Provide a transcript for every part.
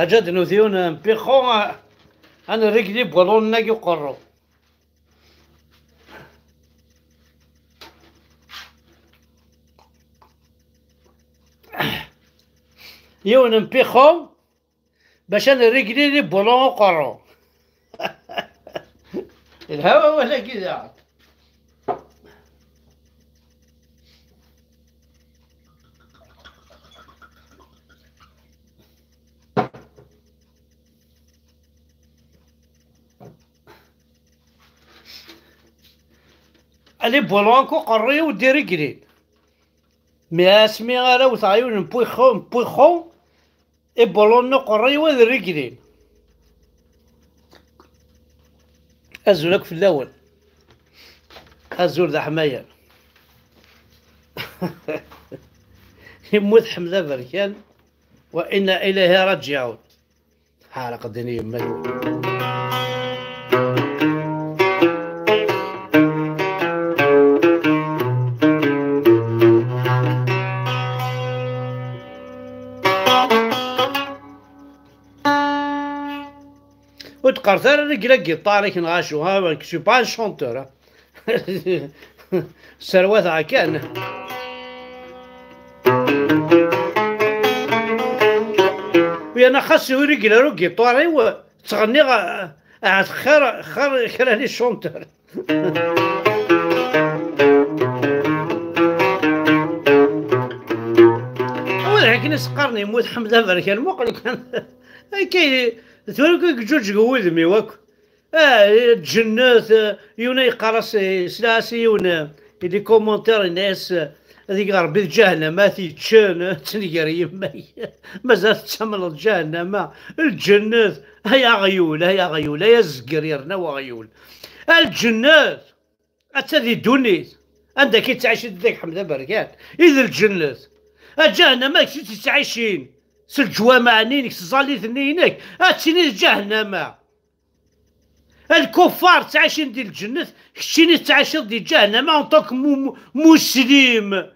حاجات نوثيون بيخو انا رجلي بولون ناقي وقرو يون بيخو باش انا رجلي لي بولون وقرو الهوا ولا كذا. اللي بولونكو قري ودي رجلي مي اسمي غالا وثعيون بويخو اي بولونو قري ودي رجلي ازولك في الاول ازول ذا حمايه يموت حمزه بركان وانا اليه راجعون حارق الدنيا ملول. وتقرث انا رجلا كيطاري نغاشو ها كشي با شونتور سروات كان ويانا خاص رجلا رو كيطاري وتغني خير لي شونتور وذاك نسقرني موت حمزه بركان موقل كان كاين ثورك جوج قوذمي واك الجنات يونا يقرص سلاسي يونا يدي كومونتير الناس هذيك ربي جهنم ما تيتشان تنقر يماي مازال تسمن الجهنم الجنات هيا غيول هيا غيول هيا الزقريرنا وغيول الجنات اتذي دونيت عندك كي تعيش ذاك حمزه بركات اذا الجنات الجهنم ما كنتي تعيشين سالجوامع نينك صالي ثنينك هاتشيني جهنم الكفار تعيشين ديال الجنة كشيني تعيشين ديال جهنم انطوك مسلم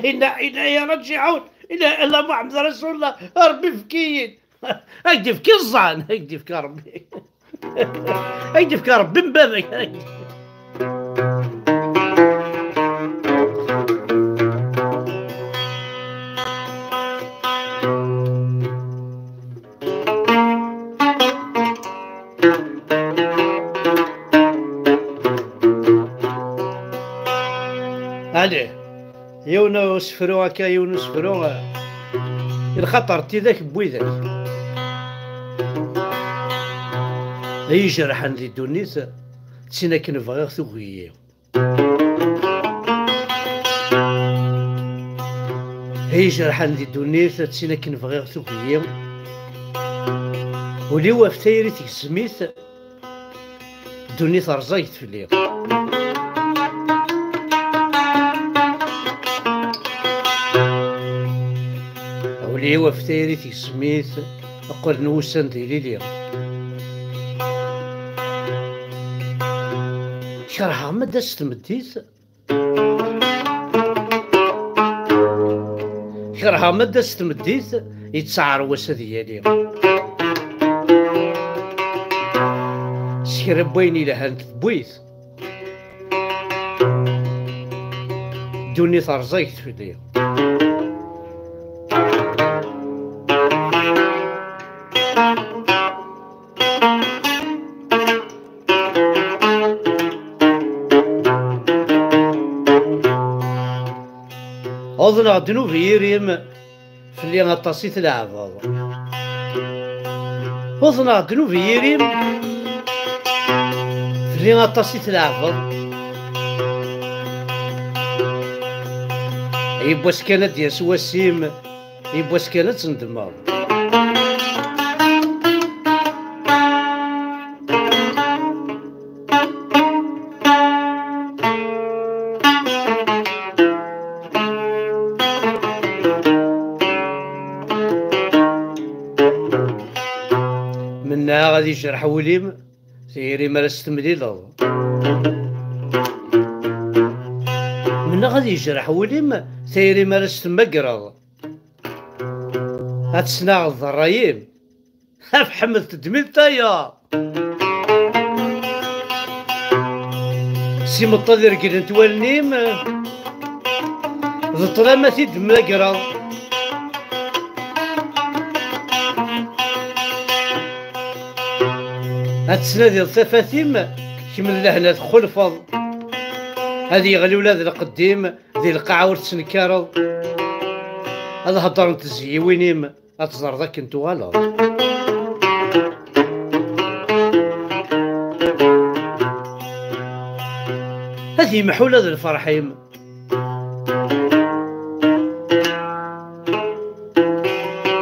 إنا يا راجعون إلى الله محمد رسول الله ربي فكين هكدي فكي الظان هكدي فكي ربي هكدي فكي ربي من بابك عليه يونو سفرو هكا يونو سفرو الخطر تي ذاك بويذاك اي جرحان لي دونيت تسينا كنبغيغ ثوغيو اي جرحان لي دونيت تسينا كنبغيغ ثوغيو ولي وافتايري تكسميت دونيت رزايت في الليل ولي وفتيري في سميت أقول نوسن ديالي ليا شرحها ما دازت مديت شرحها ما دازت مديت يتسعر وسا ديالي سكرب ويني لهانت بويت دوني ثرزيت في الليل أظن غدنو في ريم في اللي غطاسي تلعب أظن غدنو في ريم في اللي غطاسي تلعب يبواس كانت دياس وسيم يبواس كانت تندمر منها غادي يجرح وليم سيري ما راستمديد منها غادي يجرح وليم سيري ما راستمقرض هاد سناغ الضرايم هاف حملت دميلتايا سي مطادر قرنت والنيم ذو طلامة دملاقرا هاد السنة ديال الثفاثيم كمل لهنا تخلفض هادي يغلي ولاد القديم ذي القاعة ورتسنكارض هذا هضر انت زيوينيم اتزر ذاك انتو غلط هذه محولة ذي الفرحيم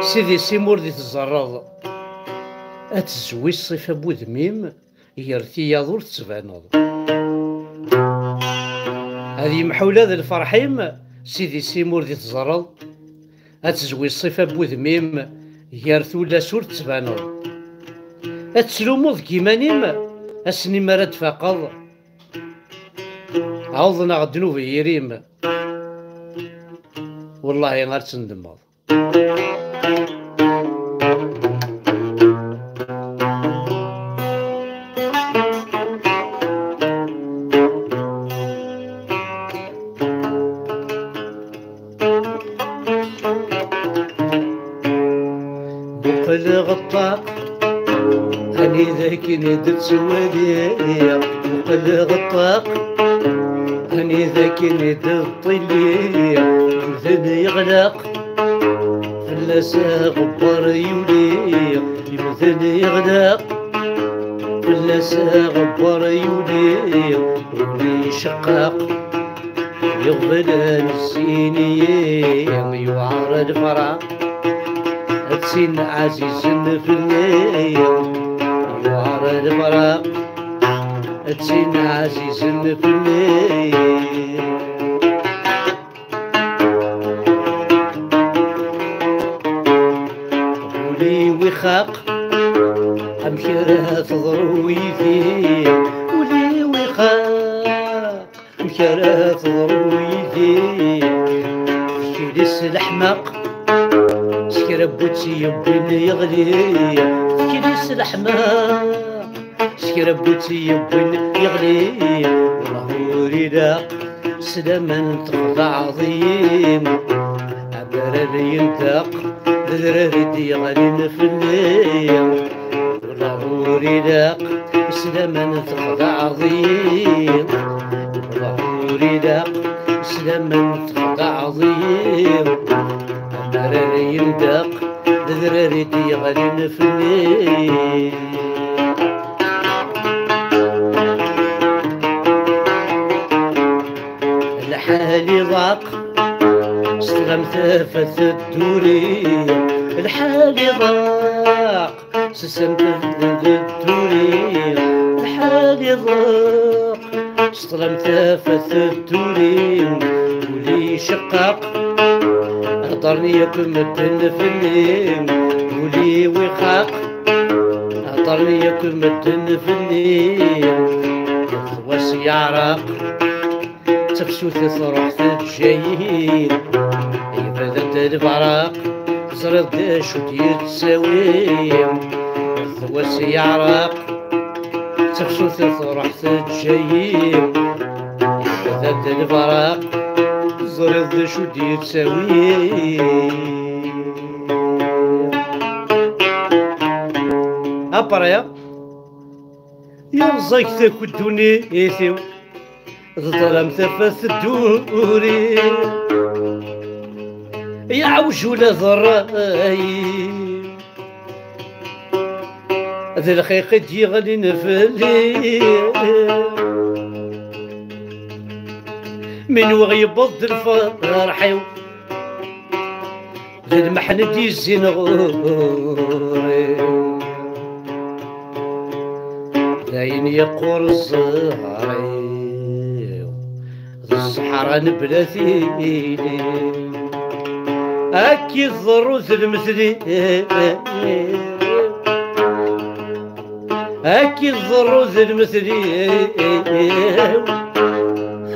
سيدي سيمور ذي تزرض اتزوي الصيف ابو ذميم يرثي يضور تسبانض هذه محولة ذي الفرحيم سيدي سيمور ذي تزرض اتزوي الصيف ابو ذميم يرثو لا سور تسبانض اتسلوموض كيمانيم اسني مراد فاقض عوضنا غدنوب يريم والله غير تندمض بقل غطاق أني ذاك ندرت سواليا بقل غطاق أني ذاك ندرت طليا مثل يغلق فلاسا غبار يوليا مثل يغلق فلاسا غبار يوليا ولي شقاق يغفل السيني يوعر الفراق هتسين عزيز في الليل يوعر الفراق هتسين عزيز في الليل ولي وخاق أمشيرها تضروي فيا ولي وخاق أمشيرها تضروي فيا شيلس الحماق سكربوتي يبين يغلي كيس الحماق سكربوتي يبين يغلي والله ريدا سلاما تخضع عظيم عبر ينتاق ذراري يغلين في الليل والله ريدا سلاما تخضع عظيم والله ريدا سلاما تخضع عظيم دراري يندق دراري يغلين في الليل الحالي ضاق استلم ثافث الدوري الحالي ضاق استلم ثافث الدوري الحالي ضاق استلم ثافث الدوري ولي شقاق هضرني ياكل مدن في الليل ولي وخاق هضرني ياكل مدن في الليل يخوص يعرق تفسوث تروح تجايين يبدأ الفراق زرد شو دير تساويم يخوص يعرق تفسوث تروح تجايين يبدأ الفراق زرد شو دير تساوي أبرايا يا رزاك ذاك الدنيا ظلم ثفث الدوري يا عوجولة ضراي ذا الخيق دي غادي نفلي من وغيبض الفرحي للمحن دي الزين غوري داين يقور الزهري الصحراء نبلا ثيلي هاكي الضروث المثلي هاكي الضروث المثلي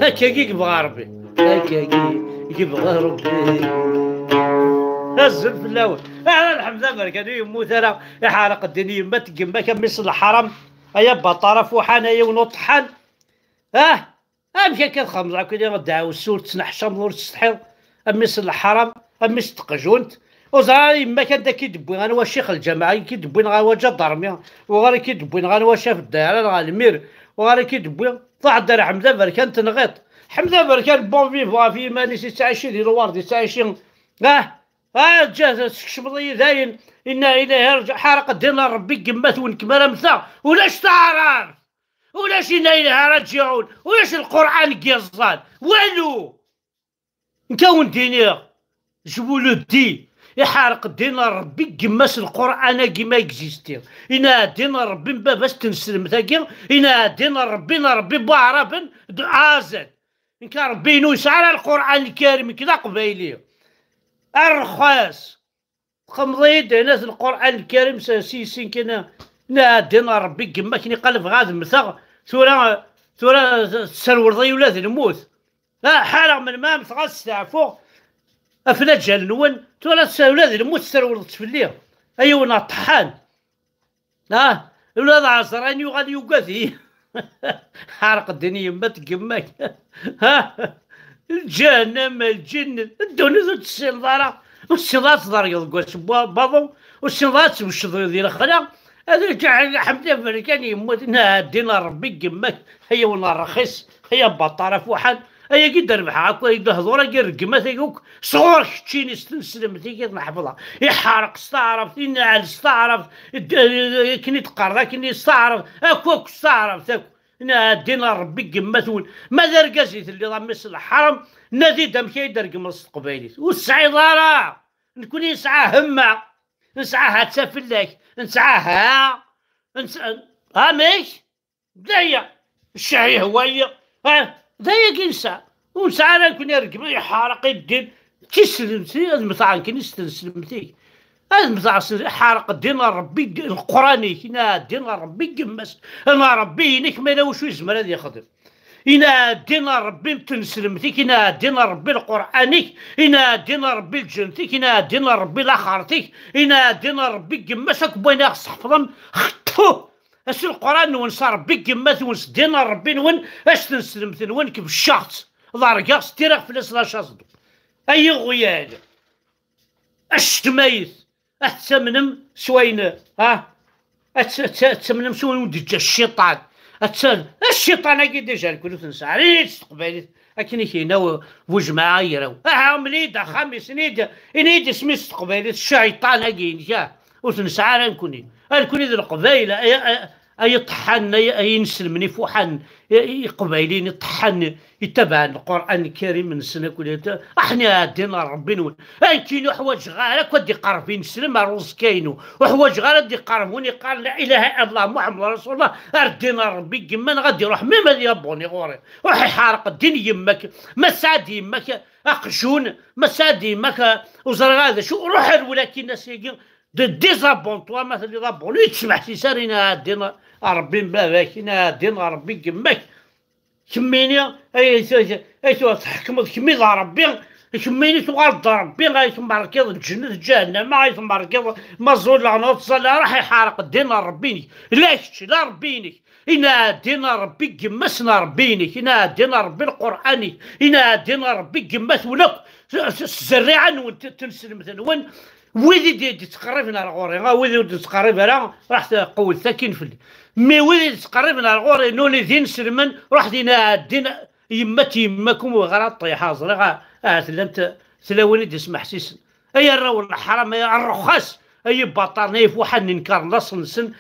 هكا كيك بغربي هكا كيك بغربي نزل في الاول انا الحمد لله كان يموت انا يحرق الدنيا يما تقما كان يصل الحرم ايا بطاره فوحان ايا ونطحن مشى كتخمز هكا غدعاو السور تنحشم نور تستحيض يصل الحرم تقجونت وزرا يما كان دا كيدبوين غنوا الشيخ الجماعه كيدبوين غنوا جدرمي وغادي كيدبوين غنوا شاف الدائره غالمير وغادي كيدبوين طلع الدار حمزه بركان تنغيط حمزه بركان بون فيفوا في ماني تعيشي ديال الورد تعيشي جا شمضي داين إنا إليه رجع حرق الدين ربي قمات ونكمل مثلا ولاش تعرف ولاش إنا إليه راجعون ولاش القرآن قيصان والو نكون ديني جبولو دي يحرق الدين ربي قماس القرآن كيما اكزيستي إنا دين ربي باش تنسلم ثاكي إنا دين ربي بعرب عازل إن كان ربي نوس على القرآن الكريم كذا قبايلي الرخاص خمضيد ناس القرآن الكريم سيسين كنا نادينا ربي كما كني قلب غاد مثغ ثورا تسرور ضي ولاد الموت حالة من ما مثغى استعفو افلا جلنون ثورا ولاد الموت تسرور تفليه ايونا طحان ولاد عصراني وغادي يوقاثي حارق الدنيا ما تقماك الجهنم الجن الدنيا السنظرة والسنظرات ضرق واش باضو والسنظرات وش ديال خلا هذا جعل حمد فريكان يموت نادينا ربي قماك هيا ولا رخيص هيا بطاره فوحد هيا كي دربح هاكا يدهضورا كي رقمات هيك صغور كتشيني سلمتي كي نحفظها يحرق استعرف ينعل استعرف كني تقرا كني استعرف هاكوك استعرف نادينا ربي قماتون ماذا رقاسيت اللي ضمس الحرم نادي دم كي يدرق مص قبايليت والسعيدارة نكون نسعى همة نسعاها تسافلك نسعاها ماش دايا الشعي هواية دايا كنسى ونسعى نكون يرقب يحارق الدين تسلمتي هذا مثلا كي نستسلمتي هذا مثلا حارق الدين ربي القراني كنا دين ربي قمس انا ربي انك ما لوش يزمر هذا يخدم إنا دين ربي تنسلمتك إنا دين ربي القرآنك إنا دين ربي الجنتك إنا دين ربي الآخرتك إنا دين ربي قمسك بوين حفظهم خطفوه اش القرآن نون صار ربي قمات ونس دين ربي نون اش تنسلمت نونك بالشخص ضارقاس تيرغ في الاسلا شاصدو أي غيال اش تميز أتسمنم سوين أتسمنم سوين ودجا الشيطان الشيطان هاكي ديجا كل تنسى ريت تقبلت لكن كاينه وجماعه يراو مليده خمس نيد اسمي تقبلت الشيطان هاكي جا وتنسى نكوني ذي القبائل اي طحن اي نسلمني فوحن قبايلين يطحن يتبع القران الكريم من سنه كلها احنا دينا ربي نون كاينو حوايج غارك ودي قربين نسلم الروز كاينو وحوايج غير دي قربوني قال لا اله الا الله محمد رسول الله ردينا ربي كما غادي يروح ميم هذا يابوني غوري روح يحارق الدين يماك ما سعد يماك اقشون ما سعد يماك وزر هذا شو روح ولكن الناس ديزابونتوا مثلا يضبوني تسمح سي سارينا دينا ربي باباك دينا ربي كماك كميني اي تحكم كمي ربي كميني تغلط ربي غادي تمركض الجنة جهنم غادي تمركض مزول لعنة تصلى راح يحارق دينا ربيني لاش لا ربيني إنا دينا ربي قمسنا ربيني إنا دينا ربي القرآني إنا دينا ربي قمس ولك الزريعة نون تنسلم مثلا وين ويدي تقربنا لغوري ويدي تقربنا راح تقول ساكن في مي ويدي تقربنا لغوري نوني ذين سلمن راح دينا دينا يماكم وغرا طيحه زرقاء تلاوني دي اسمح سيسن اي الرو الحرام اي الرخاص اي بطارني فوحد انكار نصنسن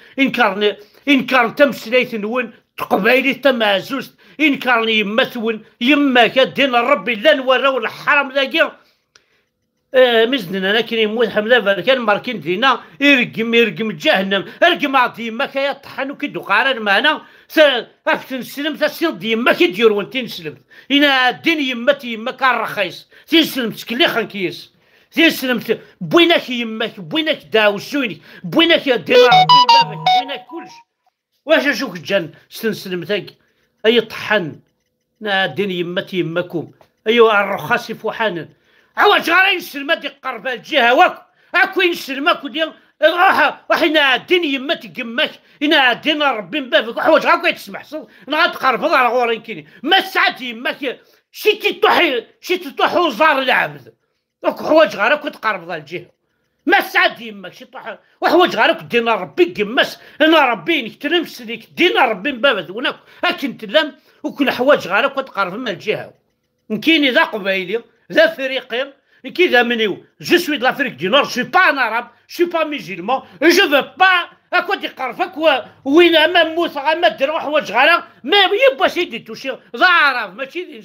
انكار تمسليت نون تقبايلي تمازوز انكارني يمثون يماك دين ربي لا نوراو الحرام ذاكي مزننا انا كاين يموت حمله كان ماركين دينا يرقم جهنم ارقم عطي يما كيطحن وكيدو قارن معنا راك نسلم تسير يما كيدير وانت نسلم هنا الدين يما كان رخيص تنسلمت كلي خنكيس تنسلمت بوينك يماك بوينك داوسوني بوينك يا دين ربي بوينك كلش واش اشوك الجن تنسلمت اي طحن الدين يماكم ايوا الرخاص فوحان عواج غير ينسلم ديك قرب الجهه واك اكو ينسلم اكو ديال وحنا عادين يما تقماك هنا عادين ربي مبافك حوايج غير تسمح نغاد تقرب على غورين كاينين ما ساعات يماك شي تطوح وزار العبد دوك حوايج غير تقرب على الجهه ما ساعات يماك شي طوح وحوايج غير دينا ربي قماس انا ربي نكترم سليك دينا ربي مبافك وناك اكن تلام وكل حوايج غير تقرب من الجهه كاين ذا قبايلي ذا فريقي qui je suis de l'Afrique du Nord, je ne suis pas un arabe, je ne suis pas musulman, et je ne veux pas à quoi dire quoi وين امام موسى غامد نروح حوايج غالا ما يبغى شي يتوشي ذا عرب ماشي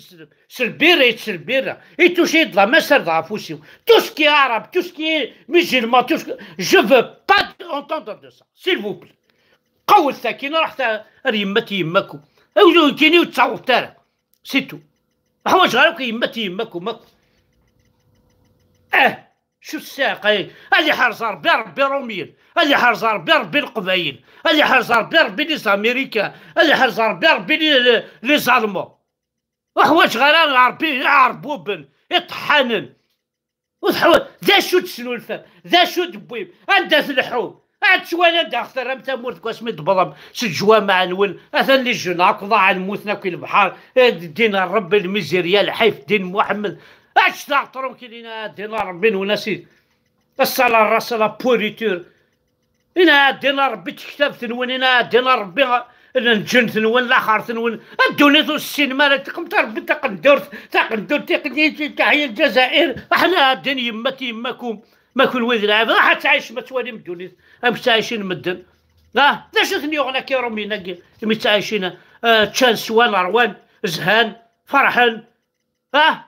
سلبيره يتسلبيره يتوشي لا ما سر ذا فوسيو tout ce qui est arabe tout ce qui est musulman tout ce que je veux pas entendre de ça s'il vous plaît قوي السكينه رحت يمتي يماكو او كاينين تصاوب تاعك سي تو حوايج غالا يمتي يماكو ماكو شو الساقين هذه حرز ربي روميين هذه حرز ربي القبايل هذه حرز ربي لي امريكا هذه حرز ربي لي زالمون وحوايج غير ربي عربوبن يطحنن وحوايج ذا شو تسنو الفم ذا شو دبويب عندها الحوم عاد شويه دا اختار متى مورت كواسمي دبضم سجوا مع نون اثن لي جونا قضاء الموت ناكل البحر دين الرب الميزيريا الحيف دين محمد اش تعطرهم كاينين دينا ربي وناسي الصلاة الراس لا بوريتور هنا دينا ربي تكتب ثنون هنا دينا ربي الجن ثنون الاخر ثنون الدنيا ذو السينما تقم ربي تقندور تقني تاعي الجزائر احنا دين يمتي يماكم ماكل ويد العاب راح تعيش ما توالي من الدنيا مش تعيشين مدن لا شو ثنيوغنا كي رومينا مي تعيشين تشانسوان روان زهان فرحان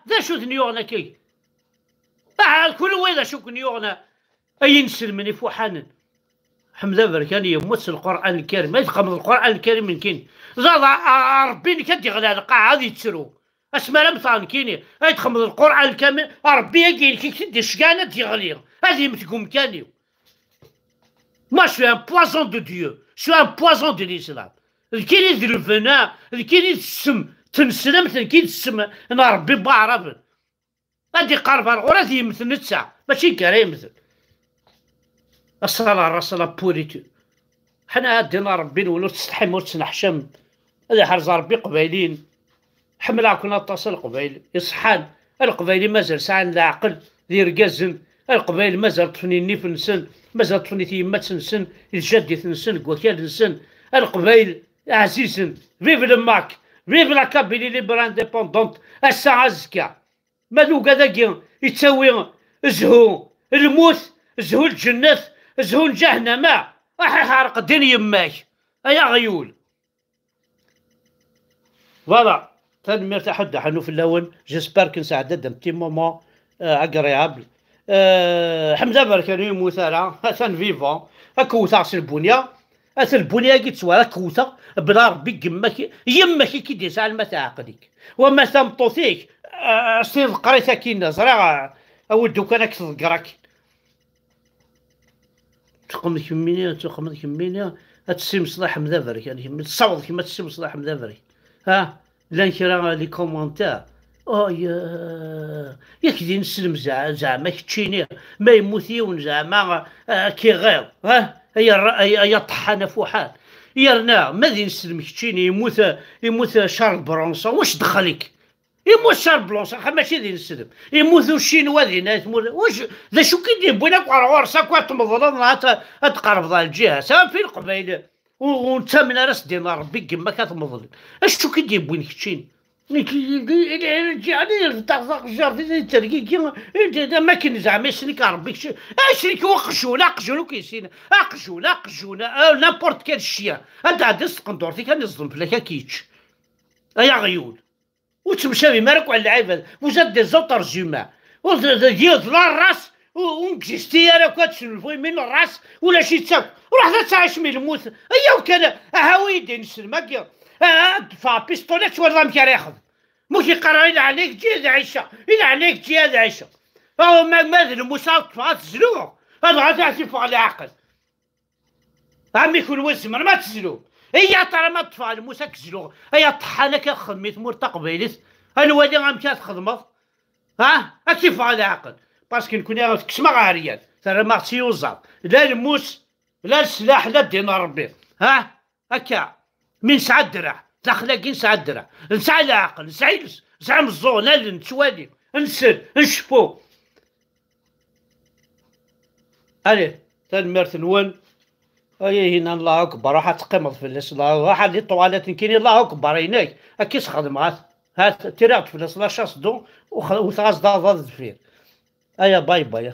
ذا شو ثنيوغنا كي كل وين شو كنيوغنا اي نسلمني فوحانا حمد بركان يموت القران الكريم ما يتقمض القران الكريم من كين زاد ربي كدي غدا القاعه غادي تسرو اسمع لم ثان كيني يتقمض القران الكامل ربي يجي كي تدي شكانه تيغلي هذه متقوم كانيو ما شو ان بوازون دو ديو شو ان بوازون دو الاسلام الكيني ديال الفناء الكيني السم تنسلمت كي تسمى انا ربي بعرف غادي قارب الغرا يمثل نتسع ماشي كريم مثل الصلاة الرسالة بوريتو حنا دينا ربي نولو تستحم وتسنحشم هذا حرز ربي قبايلين حملا كنا اتصل قبايل يصحان القبايلي مازال ساعن لا عقل ذي رقازن القبايل مازال طفني نيف نسن مازال طفني تيمات نسن الجدي نسن كوكيال نسن القبايل عزيزن فيف الماك فيف لا كابيلي ليبر انديبوندونت الساعة زكا مالو كذاكي يتساوي زهو الموت زهو الجنة زهو جهنم راح يحرق دين يماك ايا غيول فوالا تنمير تحد حنو في اللون جيسبر كنساعد دم تي مومون اغريابل حمزه بركاني يموت راه ثان فيفون اكوثا البنيه البنيه كي تسوى كوثا بلا ربي يماك كي دير ساعه ما تعقلك وما تمطوثيك سير قريتها كي نزرع اودو كان كتذكرك تقوم كمينيا تقوم كمينيا هتسيم صلاح مذافري يعني تصوت كيما تسيم صلاح مذافري لان كرا لي كومونتير ياك دي نسلم زعما كتشيني ما يموتيون زعما كي غير هي طحانه فوحان يرنا ما دي نسلم كتشيني يموت شارل برونسون واش دخلك يموت شارل برونسون ماشي دي نسلم يموتوا الشينوا دينا واش ذا شو كيدير بينك وراسك تمضل تقرب ذا الجهه سواء في القبائل وانت من راس دين ربي كما كتمضل اش شو كيدير بوين كتشين يعني تاع الجار في التركي ما كاين زعما يسلك ربي اشريك قجوله كيسين قجوله نابورت كال الشيا انت عاد السقندورتي كان يصدم فيك كيتش يا غيول وتمشى بمالك على العيب وزاد دي زوتر زوما وديوز لا الراس ونكستي انا كتسلفوي من الراس ولا شي تساو روح تعيش من الموت ايا وكان هاويدي نسلمك دفع بيستوليت ولا مكان ياخذ مش يقرا إلا عليك جي هذا عيشه إلا عليك جي هذا عيشه فهو ماذا الموسى تفعل تزلوه هذا غادي يعرف على عقل عمي يكون وزمر ما تزلوه هي ترى ما تفعل موسى كزلوه هي طحانه كخدميت مور تقبيلت الوالي غامشات خدمت ها كيف على عقل باسكو نكون يا كسمة عاريان ترى ما تيوزر لا الموس لا السلاح لا الدين ربي ها هكا من سعى الدرع تخلاقي نسعى الدرع نسعى العقل نسعى مزون نتوالي نسل نشفو الي تنمرت نون اي هنا الله اكبر راح تقمض في الاسلام راح اللي طوالات كاين الله اكبر هناك اكيس خدم هات تيرات في الاسلام شاصدو وثغاز ضاد فيه ايا باي باي